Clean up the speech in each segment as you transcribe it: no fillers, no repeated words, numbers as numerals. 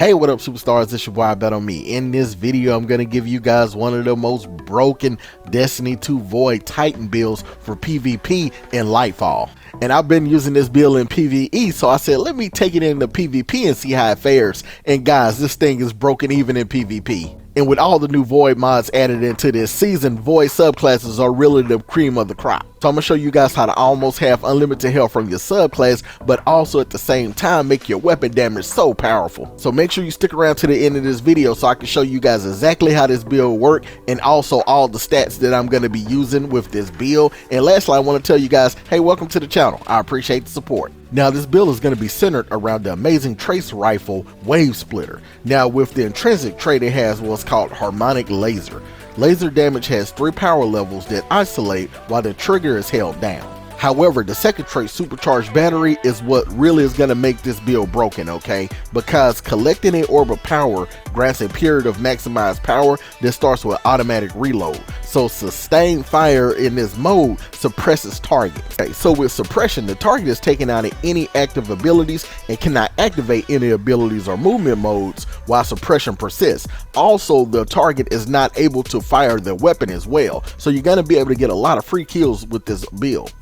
Hey, what up superstars, it's your boy Ibetonme. In this video, I'm going to give you guys one of the most broken Destiny 2 Void Titan builds for PvP in Lightfall. And I've been using this build in PvE, so I said let me take it into PvP and see how it fares. And guys, this thing is broken even in PvP. And with all the new Void mods added into this season, Void subclasses are really the cream of the crop. So I'm going to show you guys how to almost have unlimited health from your subclass, but also at the same time make your weapon damage so powerful. So make sure you stick around to the end of this video so I can show you guys exactly how this build works and also all the stats that I'm going to be using with this build. And lastly, I want to tell you guys, hey, welcome to the channel. I appreciate the support. Now this build is going to be centered around the amazing trace rifle Wavesplitter. Now with the intrinsic trait, it has what's called harmonic laser. Laser damage has 3 power levels that isolate while the trigger is held down. However, the second trait, supercharged battery, is what really is going to make this build broken, okay? Because collecting an orb of power grants a period of maximized power that starts with automatic reload. So sustained fire in this mode suppresses targets. Okay, so with suppression, the target is taken out of any active abilities and cannot activate any abilities or movement modes while suppression persists. Also, the target is not able to fire the weapon as well. So you're going to be able to get a lot of free kills with this build.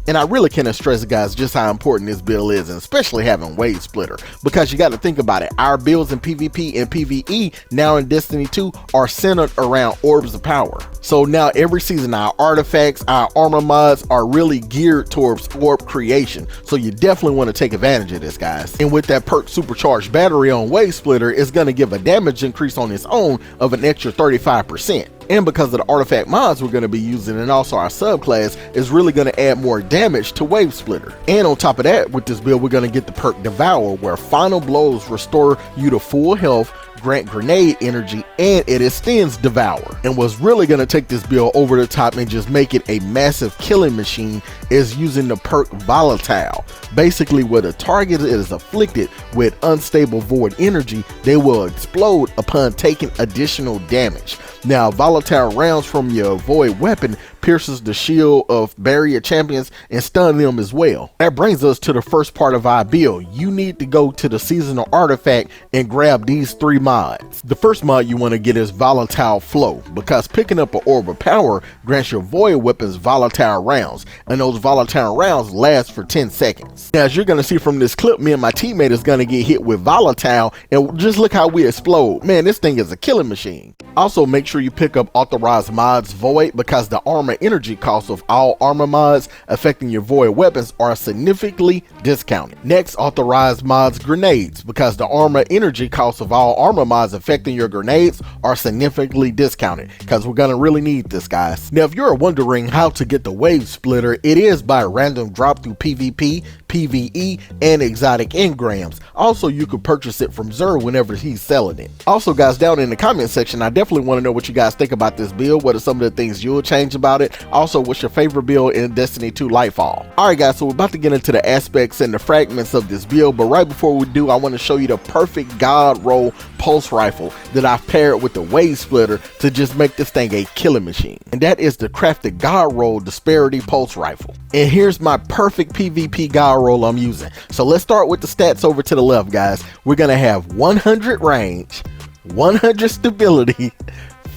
And I really cannot stress, guys, just how important this build is, and especially having Wavesplitter, because you got to think about it. Our builds in PvP and PvE now in Destiny 2 are centered around orbs of power. So now every season, our artifacts, our armor mods are really geared towards orb creation. So you definitely want to take advantage of this, guys. And with that perk supercharged battery on Wavesplitter, it's going to give a damage increase on its own of an extra 35%. And because of the artifact mods we're going to be using and also our subclass is really going to add more damage to Wavesplitter. And on top of that, with this build, we're going to get the perk DEVOUR, where final blows restore you to full health, grant grenade energy, and it extends DEVOUR. And what's really going to take this build over the top and just make it a massive killing machine is using the perk Volatile. Basically, where the target is afflicted with unstable void energy, they will explode upon taking additional damage. Now, volatile rounds from your void weapon pierces the shield of barrier champions and stun them as well. That brings us to the first part of our build. You need to go to the seasonal artifact and grab these 3 mods. The first mod you want to get is Volatile Flow, because picking up an orb of power grants your void weapons volatile rounds, and those volatile rounds last for 10 seconds. Now, as you're going to see from this clip, me and my teammate is going to get hit with volatile, and just look how we explode. Man, this thing is a killing machine. Also, make sure you pick up authorized mods Void, because the armor energy costs of all armor mods affecting your void weapons are significantly discounted. Next, authorized mods Grenades, because the armor energy costs of all armor mods affecting your grenades are significantly discounted, because we're gonna really need this, guys. Now, if you're wondering how to get the Wavesplitter, it is by random drop through PvP, PvE, and exotic engrams. Also, you could purchase it from Zer whenever he's selling it. Also, guys, down in the comment section, I definitely want to know what you guys think about this build. What are some of the things you'll change about it? Also, what's your favorite build in Destiny 2 Lightfall? Alright, guys, so we're about to get into the aspects and the fragments of this build, but right before we do, I want to show you the perfect god roll pulse rifle that I've paired with the Wavesplitter to just make this thing a killing machine. And that is the crafted god roll disparity pulse rifle. And here's my perfect PvP god roll I'm using. So let's start with the stats over to the left, guys. We're gonna have 100 range, 100 stability,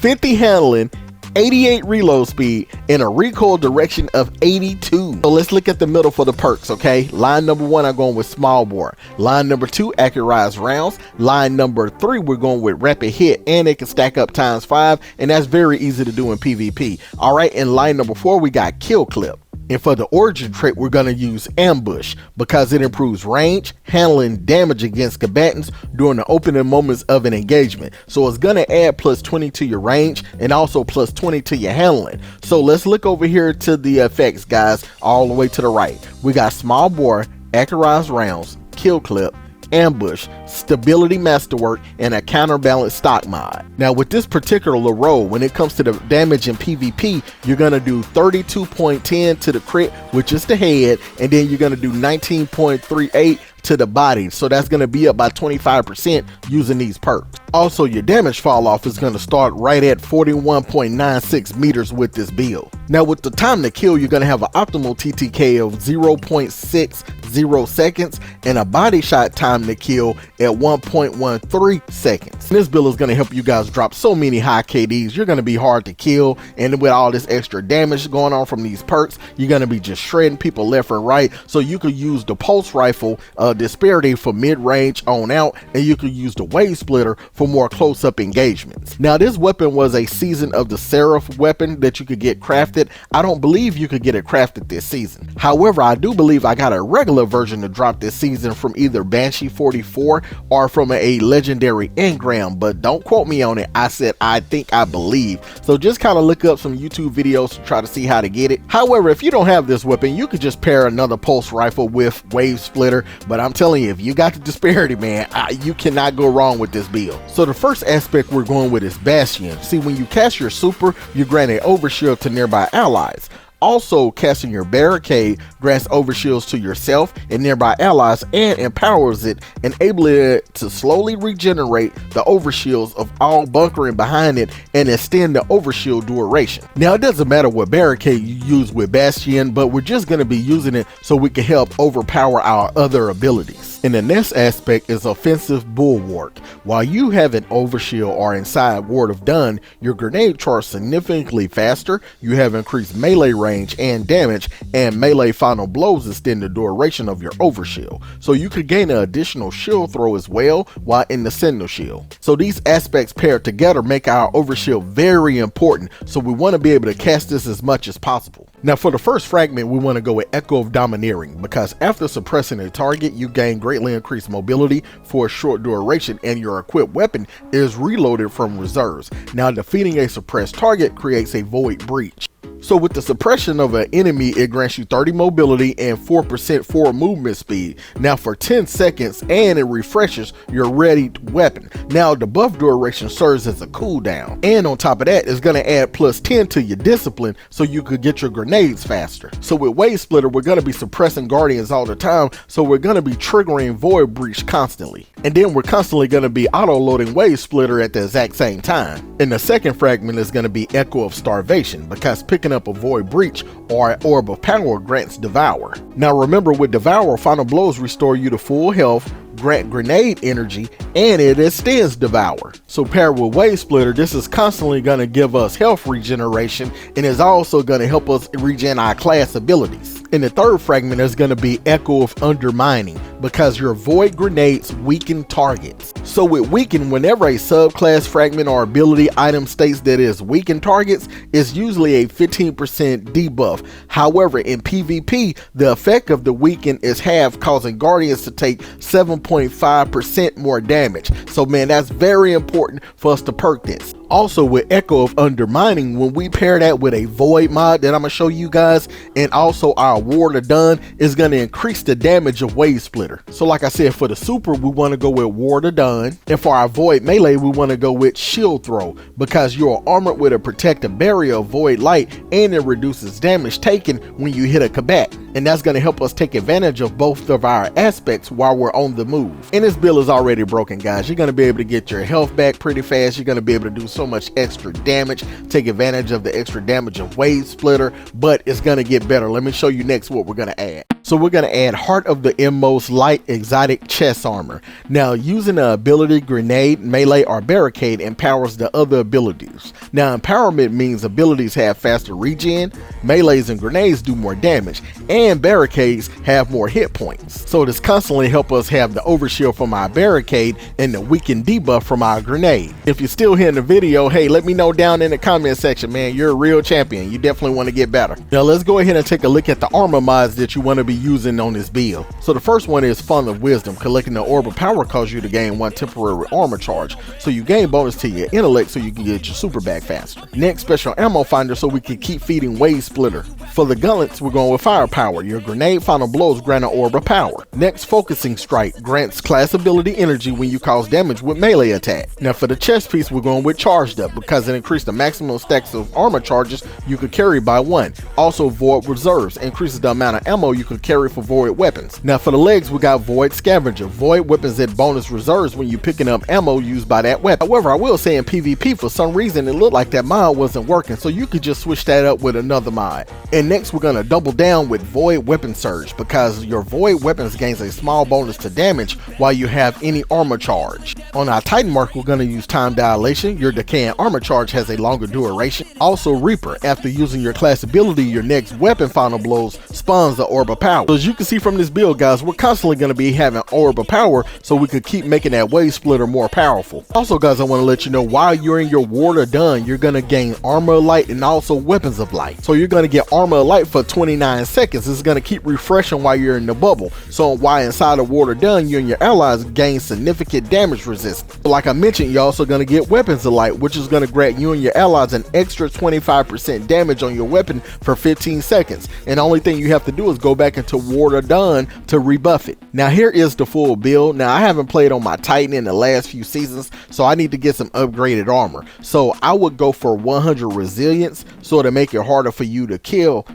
50 handling, 88 reload speed, and a recoil direction of 82. So let's look at the middle for the perks, okay? Line number 1, I'm going with small bore. Line number 2, accurized rounds. Line number 3, we're going with rapid hit, and it can stack up ×5, and that's very easy to do in PvP. All right, and line number 4, we got kill clip. And for the origin trait, we're going to use ambush, because it improves range, handling, damage against combatants during the opening moments of an engagement. So it's going to add +20 to your range and also +20 to your handling. So let's look over here to the effects, guys, all the way to the right. We got small bore, accurized rounds, kill clip, ambush, stability masterwork, and a counterbalance stock mod. Now with this particular role, when it comes to the damage in PvP, you're gonna do 32.10 to the crit, which is the head, and then you're gonna do 19.38 to the body. So that's gonna be up by 25% using these perks. Also, your damage fall off is gonna start right at 41.96 meters with this build. Now with the time to kill, you're going to have an optimal TTK of 0.60 seconds and a body shot time to kill at 1.13 seconds. This build is going to help you guys drop so many high KDs. You're going to be hard to kill, and with all this extra damage going on from these perks, you're going to be just shredding people left and right. So you could use the pulse rifle disparity for mid-range on out, and you could use the Wavesplitter for more close-up engagements. Now this weapon was a Season of the Seraph weapon that you could get crafted. I don't believe you could get it crafted this season. However, I do believe I got a regular version to drop this season from either Banshee 44 or from a legendary engram, but don't quote me on it. I said I think, I believe. So just kind of look up some YouTube videos to try to see how to get it. However, if you don't have this weapon, you could just pair another pulse rifle with Wavesplitter, but I'm telling you, if you got the disparity, man, you cannot go wrong with this build. So the first aspect we're going with is Bastion. See, when you cast your super, you grant an overshield to nearby allies. Also, casting your barricade grants overshields to yourself and nearby allies and empowers it, enabling it to slowly regenerate the overshields of all bunkering behind it and extend the overshield duration. Now, it doesn't matter what barricade you use with Bastion, but we're just going to be using it so we can help overpower our other abilities. And the next aspect is offensive bulwark. While you have an overshield or inside Ward of Done, your grenade charges significantly faster, you have increased melee range and damage, and melee final blows extend the duration of your overshield. So you could gain an additional shield throw as well while in the sentinel shield. So these aspects paired together make our overshield very important, so we want to be able to cast this as much as possible. Now for the first fragment, we want to go with Echo of Domineering, because after suppressing a target, you gain greatly increased mobility for a short duration, and your equipped weapon is reloaded from reserves. Now defeating a suppressed target creates a void breach. So with the suppression of an enemy, it grants you 30 mobility and 4% forward movement speed. Now for 10 seconds, and it refreshes your readied weapon. Now the buff duration serves as a cooldown. And on top of that, it's going to add plus 10 to your discipline so you could get your grenades faster. So with Wavesplitter, we're going to be suppressing guardians all the time, so we're going to be triggering void breach constantly. And then we're constantly going to be auto-loading Wavesplitter at the exact same time. And the second fragment is going to be Echo of Starvation, because picking up a void breach or an orb of power grants Devour. Now remember, with Devour, final blows restore you to full health, grant grenade energy, and it extends Devour. So paired with Wavesplitter, this is constantly going to give us health regeneration, and is also going to help us regen our class abilities. And the third fragment is going to be Echo of Undermining, because your void grenades weaken targets. So with weaken, whenever a subclass fragment or ability item states that it is weaken targets, it's usually a 15% debuff. However, in PvP, the effect of the weaken is half, causing guardians to take 7.5% more damage. So man, that's very important for us to perk this. Also with Echo of Undermining, when we pair that with a void mod that I'm gonna show you guys, and also our Ward of Done, is gonna increase the damage of Wavesplitter. So like I said, for the super, we want to go with Ward of Done, and for our void melee, we want to go with Shield Throw, because you're armored with a protective barrier of void light, and it reduces damage taken when you hit a combatant. And that's going to help us take advantage of both of our aspects while we're on the move. And this build is already broken, guys. You're going to be able to get your health back pretty fast. You're going to be able to do so much extra damage, take advantage of the extra damage of Wavesplitter, but it's going to get better. Let me show you next what we're going to add. So we're going to add Heart of the Inmost Light Exotic Chest Armor. Now using the ability Grenade, Melee, or Barricade empowers the other abilities. Now empowerment means abilities have faster regen, melees and grenades do more damage, and barricades have more hit points. So this constantly helps us have the overshield from our barricade and the weaken debuff from our grenade. If you're still here in the video, hey, let me know down in the comment section, man. You're a real champion. You definitely want to get better. Now let's go ahead and take a look at the armor mods that you want to be using on this build. So the first one is Font of Wisdom. Collecting the Orb of Power causes you to gain 1 temporary armor charge, so you gain bonus to your intellect so you can get your super back faster. Next, Special Ammo Finder, so we can keep feeding Wavesplitter For the gauntlets, we're going with firepower. Your grenade final blows grant an orb of power. Next, focusing strike grants class ability energy when you cause damage with melee attack. Now for the chest piece, we're going with charged up because it increased the maximum stacks of armor charges you could carry by 1. Also, void reserves increases the amount of ammo you could carry for void weapons. Now for the legs, we got void scavenger. Void weapons at bonus reserves when you picking up ammo used by that weapon. However, I will say in PvP, for some reason it looked like that mod wasn't working, so you could just switch that up with another mod. And next, we're gonna double down with void weapon surge because your void weapons gains a small bonus to damage while you have any armor charge. On our Titan mark, we're gonna use time dilation. Your decaying armor charge has a longer duration. Also Reaper, after using your class ability, your next weapon final blows spawns the orb of power. So as you can see from this build, guys, we're constantly gonna be having orb of power so we could keep making that Wavesplitter more powerful. Also, guys, I want to let you know while you're in your Ward of Done, you're gonna gain armor of light and also weapons of light. So you're gonna get armor of light for 29 seconds. It's gonna keep refreshing while you're in the bubble. So while inside of Ward of Done, you and your allies gain significant damage resistance. Like I mentioned, you're also gonna get weapons of light, which is gonna grant you and your allies an extra 25% damage on your weapon for 15 seconds. And the only thing you have to do is go back into Ward of Done to rebuff it. Now here is the full build. Now I haven't played on my Titan in the last few seasons, so I need to get some upgraded armor. So I would go for 100 resilience, so to make it harder for you to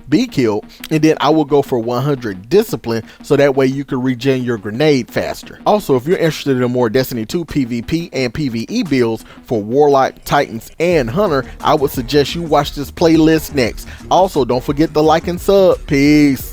be killed, and then I will go for 100 discipline, so that way you can regen your grenade faster. Also, if you're interested in more Destiny 2 PvP and PvE builds for Warlock, Titans, and Hunter, I would suggest you watch this playlist next. Also, don't forget to like and sub. Peace.